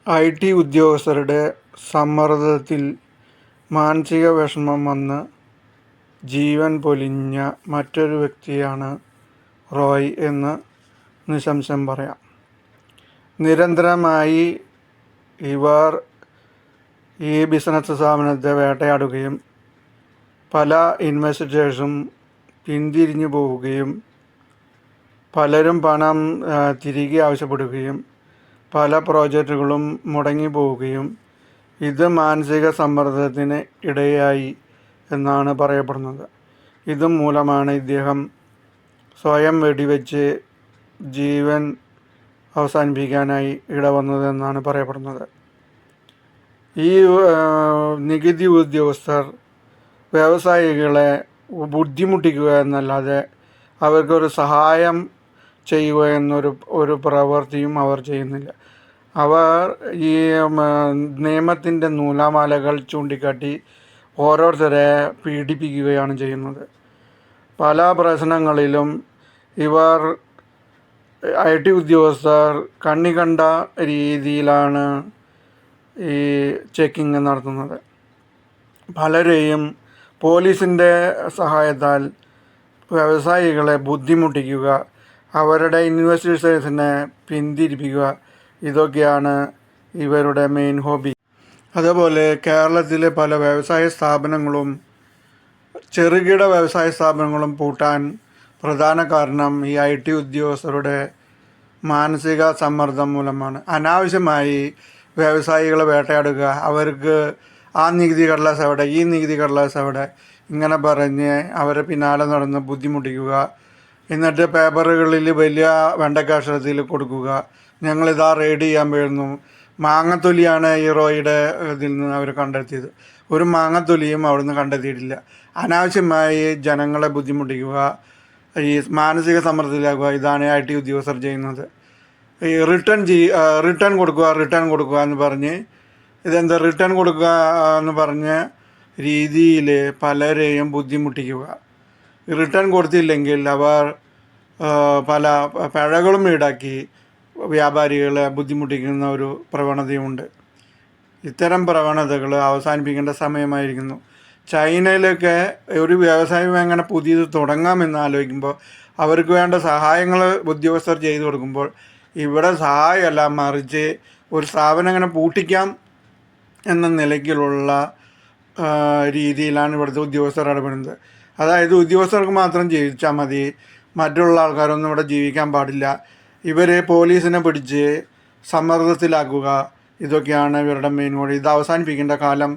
IT ഉദ്യോഗസ്ഥരുടെ സമ്മർദ്ദത്തിൽ മാനസിക വിഷമം വന്ന് ജീവൻ പൊലിഞ്ഞ മറ്റൊരു വ്യക്തിയാണ് റോയ് എന്ന് നിസ്സംശയം പറയാം. നിരന്തരമായി ഇവർ ഈ ബിസിനസ് സ്ഥാപനത്തെ വേട്ടയാടുകയും പല ഇൻവെസ്റ്റേഴ്സും പിന്തിരിഞ്ഞു പോവുകയും പലരും പണം തിരികെ ആവശ്യപ്പെടുകയും പല പ്രോജക്റ്റുകളും മുടങ്ങി പോവുകയും ഇത് മാനസിക സമ്മർദ്ദത്തിന് ഇടയായി എന്നാണ് പറയപ്പെടുന്നത്. ഇതുമൂലമാണ് ഇദ്ദേഹം സ്വയം വെടിവെച്ച് ജീവൻ അവസാനിപ്പിക്കാനായി ഇടവന്നതെന്നാണ് പറയപ്പെടുന്നത്. ഈ നികുതി ഉദ്യോഗസ്ഥർ വ്യവസായികളെ ബുദ്ധിമുട്ടിക്കുക എന്നല്ലാതെ അവർക്കൊരു സഹായം ചെയ്യുക എന്നൊരു പ്രവൃത്തിയും അവർ ചെയ്യുന്നില്ല. അവർ ഈ നിയമത്തിൻ്റെ നൂലാമാലകൾ ചൂണ്ടിക്കാട്ടി ഓരോരുത്തരെ പീഡിപ്പിക്കുകയാണ് ചെയ്യുന്നത്. പല പ്രശ്നങ്ങളിലും ഇവർ IT ഉദ്യോഗസ്ഥർ കണ്ണി കണ്ട രീതിയിലാണ് ഈ ചെക്കിങ് നടത്തുന്നത്. പലരെയും പോലീസിൻ്റെ സഹായത്താൽ വ്യവസായികളെ ബുദ്ധിമുട്ടിക്കുക, അവരുടെ ഇൻവെസ്റ്റേഴ്സിനെ പിന്തിരിപ്പിക്കുക, ഇതൊക്കെയാണ് ഇവരുടെ മെയിൻ ഹോബി. അതുപോലെ കേരളത്തിലെ പല വ്യവസായ സ്ഥാപനങ്ങളും ചെറുകിട വ്യവസായ സ്ഥാപനങ്ങളും പൂട്ടാൻ പ്രധാന കാരണം ഈ IT ഉദ്യോഗസ്ഥരുടെ മാനസിക സമ്മർദ്ദം മൂലമാണ്. അനാവശ്യമായി വ്യവസായികളെ വേട്ടയാടുക, അവർക്ക് ആ നികുതി കടലാസ് എവിടെ, ഈ നികുതി കടലാസ് എവിടെ, ഇങ്ങനെ പറഞ്ഞ് അവരെ പിന്നാലെ നടന്ന് ബുദ്ധിമുട്ടിക്കുക. എന്നിട്ട് പേപ്പറുകളിൽ വലിയ വെണ്ടക്കാക്ഷരത്തിൽ കൊടുക്കുക, ഞങ്ങളിതാ റെയ്ഡ് ചെയ്യാൻ പോയിരുന്നു. മാങ്ങത്തൊലിയാണ് ഈ റോയുടെ ഇതിൽ നിന്ന് അവർ കണ്ടെത്തിയത്. ഒരു മാങ്ങത്തൊലിയും അവിടുന്ന് കണ്ടെത്തിയിട്ടില്ല. അനാവശ്യമായി ജനങ്ങളെ ബുദ്ധിമുട്ടിക്കുക, ഈ മാനസിക സമ്മർദ്ദത്തിലാക്കുക, ഇതാണ് IT ഉദ്യോഗസ്ഥർ ചെയ്യുന്നത്. ഈ റിട്ടേൺ കൊടുക്കുക എന്ന് പറഞ്ഞ് ഇതെന്താ റിട്ടേൺ കൊടുക്കുക എന്ന് പറഞ്ഞ രീതിയിൽ പലരെയും ബുദ്ധിമുട്ടിക്കുക. റിട്ടേൺ കൊടുത്തില്ലെങ്കിൽ അവർ പല പിഴകളും ഈടാക്കി വ്യാപാരികളെ ബുദ്ധിമുട്ടിക്കുന്ന ഒരു പ്രവണതയുണ്ട്. ഇത്തരം പ്രവണതകൾ അവസാനിപ്പിക്കേണ്ട സമയമായിരിക്കുന്നു. ചൈനയിലൊക്കെ ഒരു വ്യവസായം എങ്ങനെ പുതിയത് തുടങ്ങാമെന്ന് ആലോചിക്കുമ്പോൾ അവർക്ക് വേണ്ട സഹായങ്ങൾ ഉദ്യോഗസ്ഥർ ചെയ്തു കൊടുക്കുമ്പോൾ ഇവിടെ സഹായമല്ല, മറിച്ച് ഒരു സ്ഥാപനം എങ്ങനെ പൂട്ടിക്കാം എന്ന നിലയ്ക്കുള്ള രീതിയിലാണ് ഇവിടുത്തെ ഉദ്യോഗസ്ഥർ ഇടപെടുന്നത്. അതായത് ഉദ്യോഗസ്ഥർക്ക് മാത്രം ജീവിച്ചാൽ മതി, മറ്റുള്ള ആൾക്കാരൊന്നും ഇവിടെ ജീവിക്കാൻ പാടില്ല, ഇവരെ പോലീസിനെ പിടിച്ച് സമ്മർദ്ദത്തിലാക്കുക, ഇതൊക്കെയാണ് ഇവരുടെ മെയിൻ മോഡ്. ഇത് അവസാനിപ്പിക്കേണ്ട കാലം